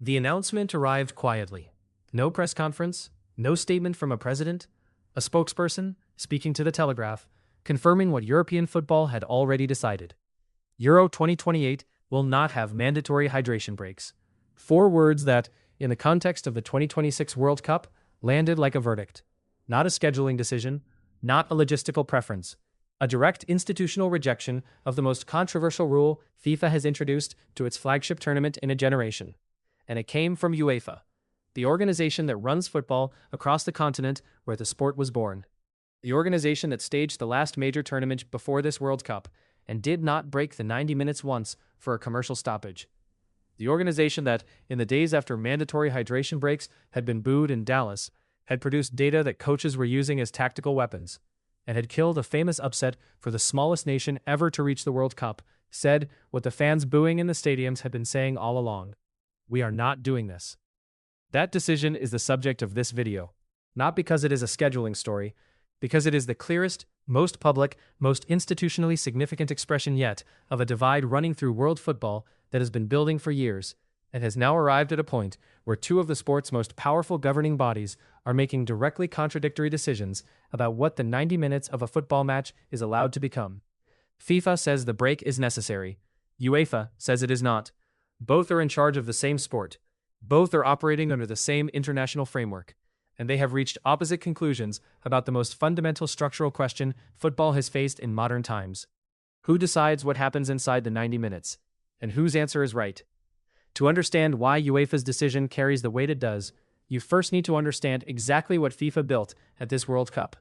The announcement arrived quietly. No press conference, no statement from a president, a spokesperson speaking to the Telegraph, confirming what European football had already decided. Euro 2028 will not have mandatory hydration breaks. Four words that, in the context of the 2026 World Cup, landed like a verdict. Not a scheduling decision, not a logistical preference. A direct institutional rejection of the most controversial rule FIFA has introduced to its flagship tournament in a generation. And it came from UEFA, the organization that runs football across the continent where the sport was born. The organization that staged the last major tournament before this World Cup and did not break the 90 minutes once for a commercial stoppage. The organization that, in the days after mandatory hydration breaks had been booed in Dallas, had produced data that coaches were using as tactical weapons, and had killed a famous upset for the smallest nation ever to reach the World Cup, said what the fans booing in the stadiums had been saying all along. We are not doing this. That decision is the subject of this video, not because it is a scheduling story, because it is the clearest, most public, most institutionally significant expression yet of a divide running through world football that has been building for years, and has now arrived at a point where two of the sport's most powerful governing bodies are making directly contradictory decisions about what the 90 minutes of a football match is allowed to become. FIFA says the break is necessary. UEFA says it is not. Both are in charge of the same sport. Both are operating under the same international framework. And they have reached opposite conclusions about the most fundamental structural question football has faced in modern times. Who decides what happens inside the 90 minutes? And whose answer is right? To understand why UEFA's decision carries the weight it does, you first need to understand exactly what FIFA built at this World Cup,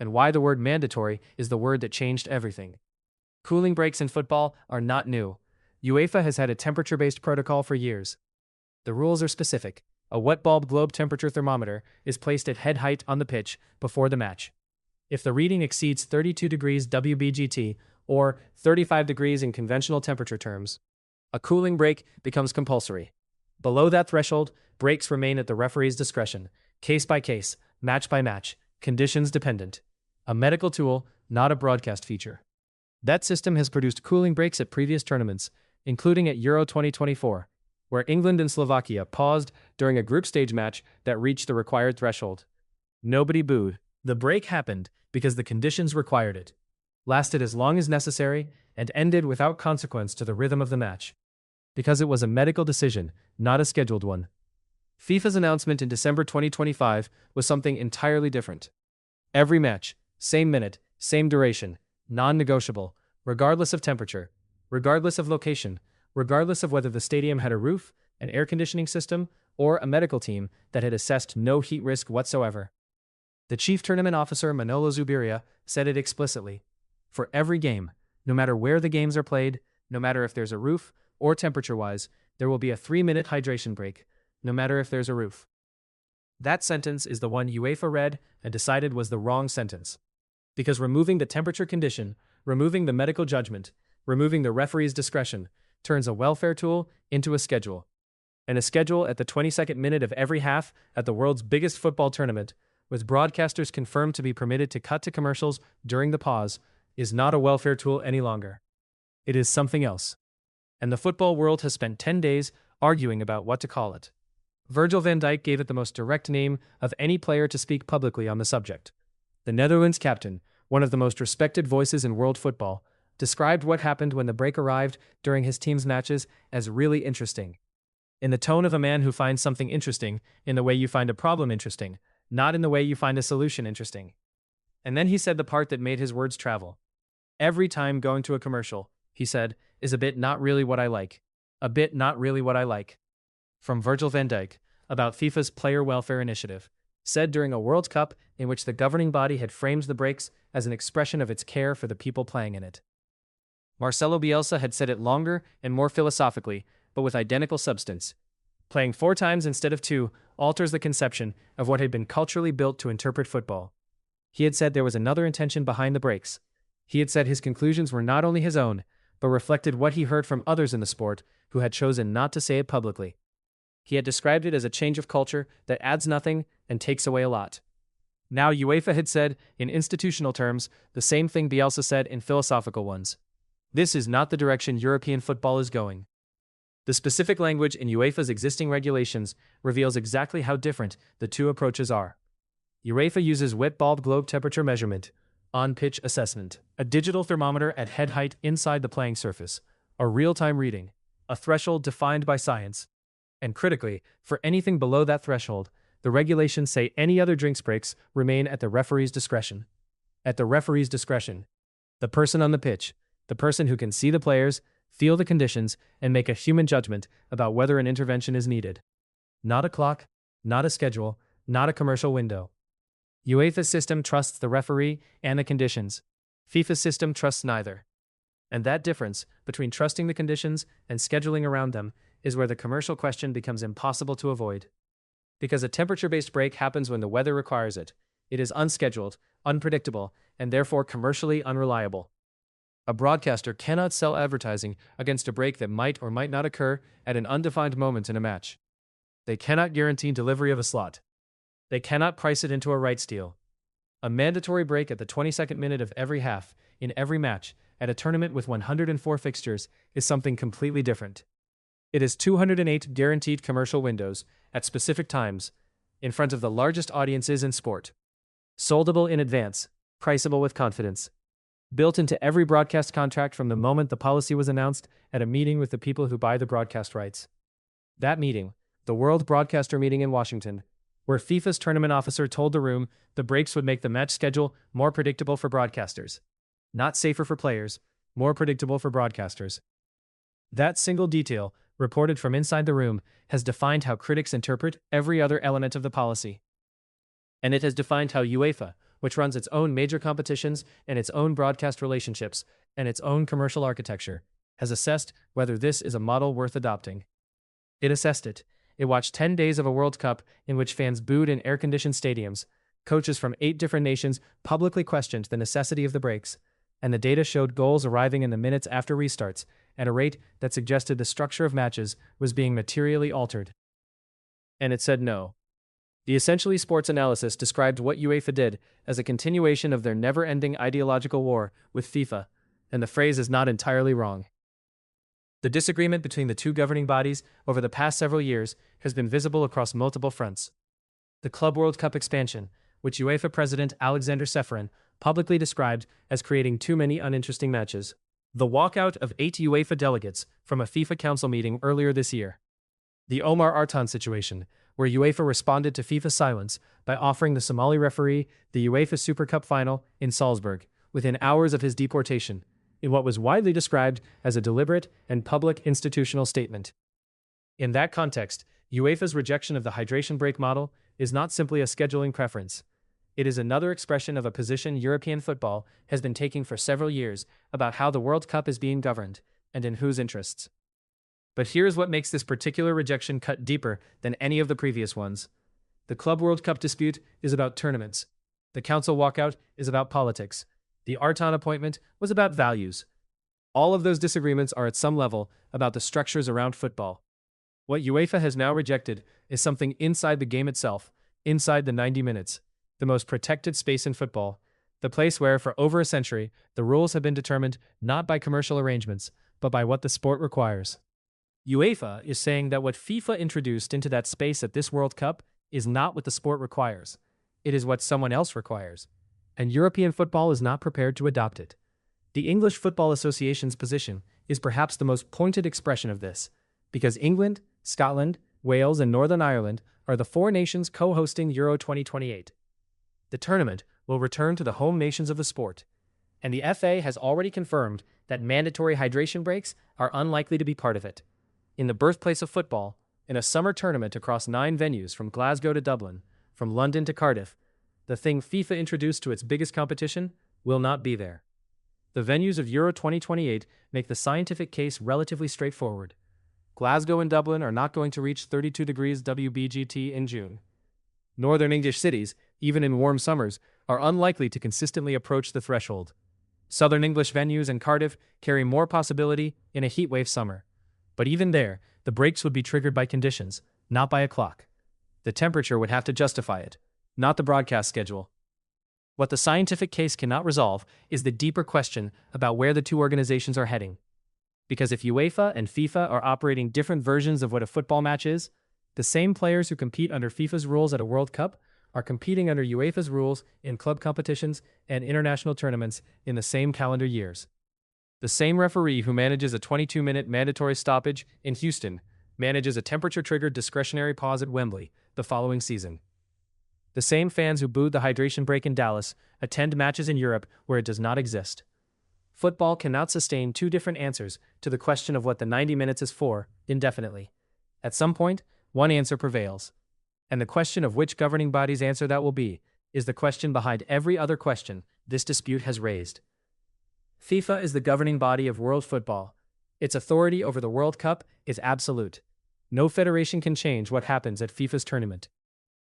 and why the word mandatory is the word that changed everything. Cooling breaks in football are not new. UEFA has had a temperature-based protocol for years. The rules are specific. A wet bulb globe temperature thermometer is placed at head height on the pitch before the match. If the reading exceeds 32 degrees WBGT, or 35 degrees in conventional temperature terms, a cooling break becomes compulsory. Below that threshold, breaks remain at the referee's discretion, case by case, match by match, conditions dependent. A medical tool, not a broadcast feature. That system has produced cooling breaks at previous tournaments, including at Euro 2024, where England and Slovakia paused during a group stage match that reached the required threshold. Nobody booed. The break happened because the conditions required it, lasted as long as necessary, and ended without consequence to the rhythm of the match. Because it was a medical decision, not a scheduled one. FIFA's announcement in December 2025 was something entirely different. Every match, same minute, same duration, non-negotiable, regardless of temperature, regardless of location, regardless of whether the stadium had a roof, an air conditioning system, or a medical team that had assessed no heat risk whatsoever. The chief tournament officer Manolo Zubiria said it explicitly. For every game, no matter where the games are played, no matter if there's a roof or temperature-wise, there will be a 3-minute hydration break, no matter if there's a roof. That sentence is the one UEFA read and decided was the wrong sentence. Because removing the temperature condition, removing the medical judgment, removing the referee's discretion, turns a welfare tool into a schedule. And a schedule at the 22nd minute of every half at the world's biggest football tournament, with broadcasters confirmed to be permitted to cut to commercials during the pause, is not a welfare tool any longer. It is something else. And the football world has spent 10 days arguing about what to call it. Virgil van Dijk gave it the most direct name of any player to speak publicly on the subject. The Netherlands captain, one of the most respected voices in world football, described what happened when the break arrived during his team's matches as really interesting. In the tone of a man who finds something interesting in the way you find a problem interesting, not in the way you find a solution interesting. And then he said the part that made his words travel. Every time going to a commercial, he said, is a bit not really what I like. A bit not really what I like. From Virgil van Dijk, about FIFA's Player Welfare Initiative, said during a World Cup in which the governing body had framed the breaks as an expression of its care for the people playing in it. Marcelo Bielsa had said it longer and more philosophically, but with identical substance. Playing 4 times instead of 2 alters the conception of what had been culturally built to interpret football. He had said there was another intention behind the breaks. He had said his conclusions were not only his own, but reflected what he heard from others in the sport who had chosen not to say it publicly. He had described it as a change of culture that adds nothing and takes away a lot. Now UEFA had said, in institutional terms, the same thing Bielsa said in philosophical ones. This is not the direction European football is going. The specific language in UEFA's existing regulations reveals exactly how different the two approaches are. UEFA uses wet bulb globe temperature measurement, on-pitch assessment, a digital thermometer at head height inside the playing surface, a real-time reading, a threshold defined by science. And critically, for anything below that threshold, the regulations say any other drinks breaks remain at the referee's discretion. At the referee's discretion. The person on the pitch, the person who can see the players, feel the conditions, and make a human judgment about whether an intervention is needed. Not a clock, not a schedule, not a commercial window. UEFA's system trusts the referee and the conditions. FIFA's system trusts neither. And that difference between trusting the conditions and scheduling around them is where the commercial question becomes impossible to avoid. Because a temperature-based break happens when the weather requires it. It is unscheduled, unpredictable, and therefore commercially unreliable. A broadcaster cannot sell advertising against a break that might or might not occur at an undefined moment in a match. They cannot guarantee delivery of a slot. They cannot price it into a rights deal. A mandatory break at the 22nd minute of every half, in every match, at a tournament with 104 fixtures, is something completely different. It is 208 guaranteed commercial windows, at specific times, in front of the largest audiences in sport. Soldable in advance, priceable with confidence. Built into every broadcast contract from the moment the policy was announced at a meeting with the people who buy the broadcast rights. That meeting, the World Broadcaster meeting in Washington, where FIFA's tournament officer told the room the breaks would make the match schedule more predictable for broadcasters. Not safer for players, more predictable for broadcasters. That single detail, reported from inside the room, has defined how critics interpret every other element of the policy. And it has defined how UEFA, which runs its own major competitions and its own broadcast relationships and its own commercial architecture, has assessed whether this is a model worth adopting. It assessed it. It watched 10 days of a World Cup in which fans booed in air-conditioned stadiums, coaches from 8 different nations publicly questioned the necessity of the breaks, and the data showed goals arriving in the minutes after restarts at a rate that suggested the structure of matches was being materially altered. And it said no. The Essentially Sports analysis described what UEFA did as a continuation of their never-ending ideological war with FIFA, and the phrase is not entirely wrong. The disagreement between the two governing bodies over the past several years has been visible across multiple fronts. The Club World Cup expansion, which UEFA President Alexander Ceferin publicly described as creating too many uninteresting matches. The walkout of 8 UEFA delegates from a FIFA Council meeting earlier this year. The Omar Artan situation, where UEFA responded to FIFA's silence by offering the Somali referee the UEFA Super Cup final in Salzburg within hours of his deportation, in what was widely described as a deliberate and public institutional statement. In that context, UEFA's rejection of the hydration break model is not simply a scheduling preference. It is another expression of a position European football has been taking for several years about how the World Cup is being governed and in whose interests. But here's what makes this particular rejection cut deeper than any of the previous ones. The Club World Cup dispute is about tournaments. The Council walkout is about politics. The Artan appointment was about values. All of those disagreements are at some level about the structures around football. What UEFA has now rejected is something inside the game itself, inside the 90 minutes, the most protected space in football, the place where, for over a century, the rules have been determined not by commercial arrangements, but by what the sport requires. UEFA is saying that what FIFA introduced into that space at this World Cup is not what the sport requires. It is what someone else requires. And European football is not prepared to adopt it. The English Football Association's position is perhaps the most pointed expression of this, because England, Scotland, Wales, and Northern Ireland are the 4 nations co-hosting Euro 2028. The tournament will return to the home nations of the sport, and the FA has already confirmed that mandatory hydration breaks are unlikely to be part of it. In the birthplace of football, in a summer tournament across 9 venues from Glasgow to Dublin, from London to Cardiff, the thing FIFA introduced to its biggest competition will not be there. The venues of Euro 2028 make the scientific case relatively straightforward. Glasgow and Dublin are not going to reach 32 degrees WBGT in June. Northern English cities, even in warm summers, are unlikely to consistently approach the threshold. Southern English venues and Cardiff carry more possibility in a heatwave summer. But even there, the breaks would be triggered by conditions, not by a clock. The temperature would have to justify it, not the broadcast schedule. What the scientific case cannot resolve is the deeper question about where the two organizations are heading. Because if UEFA and FIFA are operating different versions of what a football match is, the same players who compete under FIFA's rules at a World Cup are competing under UEFA's rules in club competitions and international tournaments in the same calendar years. The same referee who manages a 22-minute mandatory stoppage in Houston manages a temperature-triggered discretionary pause at Wembley the following season. The same fans who booed the hydration break in Dallas attend matches in Europe where it does not exist. Football cannot sustain two different answers to the question of what the 90 minutes is for indefinitely. At some point, one answer prevails. And the question of which governing body's answer that will be is the question behind every other question this dispute has raised. FIFA is the governing body of world football. Its authority over the World Cup is absolute. No federation can change what happens at FIFA's tournament.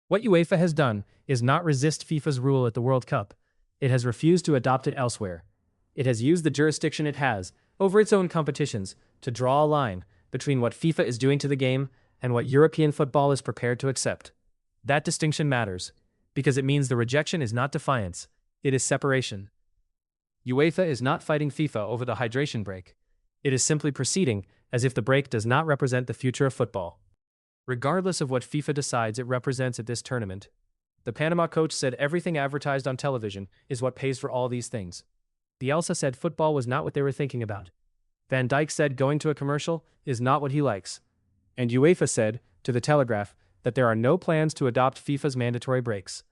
What UEFA has done is not resist FIFA's rule at the World Cup. It has refused to adopt it elsewhere. It has used the jurisdiction it has over its own competitions to draw a line between what FIFA is doing to the game and what European football is prepared to accept. That distinction matters, because it means the rejection is not defiance, it is separation. UEFA is not fighting FIFA over the hydration break. It is simply proceeding as if the break does not represent the future of football. Regardless of what FIFA decides it represents at this tournament, the Panama coach said everything advertised on television is what pays for all these things. Bielsa said football was not what they were thinking about. Van Dijk said going to a commercial is not what he likes. And UEFA said, to the Telegraph, that there are no plans to adopt FIFA's mandatory breaks.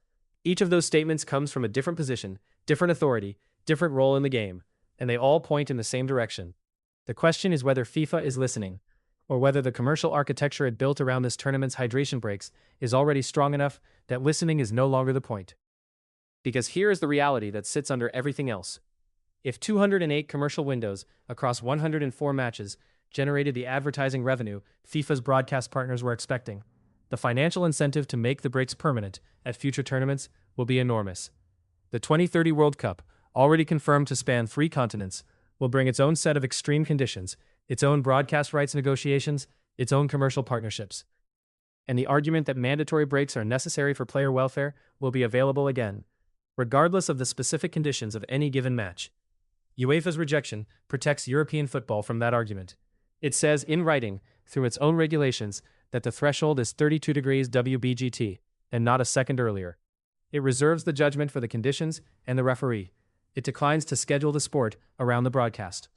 Each of those statements comes from a different position, different authority, different role in the game, and they all point in the same direction. The question is whether FIFA is listening, or whether the commercial architecture it built around this tournament's hydration breaks is already strong enough that listening is no longer the point. Because here is the reality that sits under everything else. If 208 commercial windows across 104 matches generated the advertising revenue FIFA's broadcast partners were expecting, the financial incentive to make the breaks permanent at future tournaments will be enormous. The 2030 World Cup, already confirmed to span 3 continents, will bring its own set of extreme conditions, its own broadcast rights negotiations, its own commercial partnerships. And the argument that mandatory breaks are necessary for player welfare will be available again, regardless of the specific conditions of any given match. UEFA's rejection protects European football from that argument. It says in writing, through its own regulations, that the threshold is 32 degrees WBGT, and not a second earlier. It reserves the judgment for the conditions and the referee. It declines to schedule the sport around the broadcast.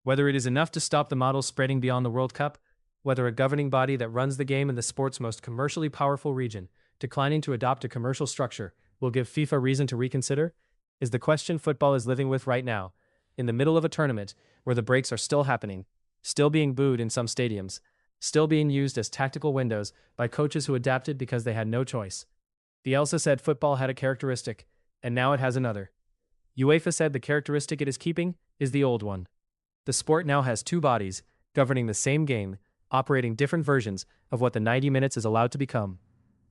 Whether it is enough to stop the model spreading beyond the World Cup, whether a governing body that runs the game in the sport's most commercially powerful region, declining to adopt a commercial structure, will give FIFA reason to reconsider, is the question football is living with right now, in the middle of a tournament where the breaks are still happening, still being booed in some stadiums, still being used as tactical windows by coaches who adapted because they had no choice. Bielsa said football had a characteristic, and now it has another. UEFA said the characteristic it is keeping is the old one. The sport now has 2 bodies, governing the same game, operating different versions of what the 90 minutes is allowed to become.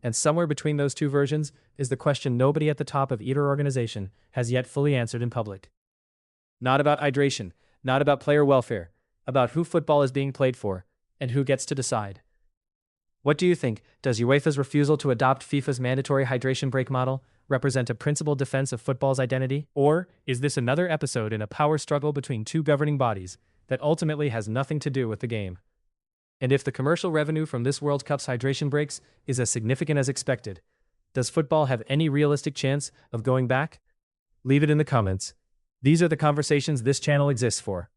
And somewhere between those 2 versions is the question nobody at the top of either organization has yet fully answered in public. Not about hydration, not about player welfare, about who football is being played for, and who gets to decide. What do you think? Does UEFA's refusal to adopt FIFA's mandatory hydration break model represent a principled defense of football's identity? Or is this another episode in a power struggle between 2 governing bodies that ultimately has nothing to do with the game? And if the commercial revenue from this World Cup's hydration breaks is as significant as expected, does football have any realistic chance of going back? Leave it in the comments. These are the conversations this channel exists for.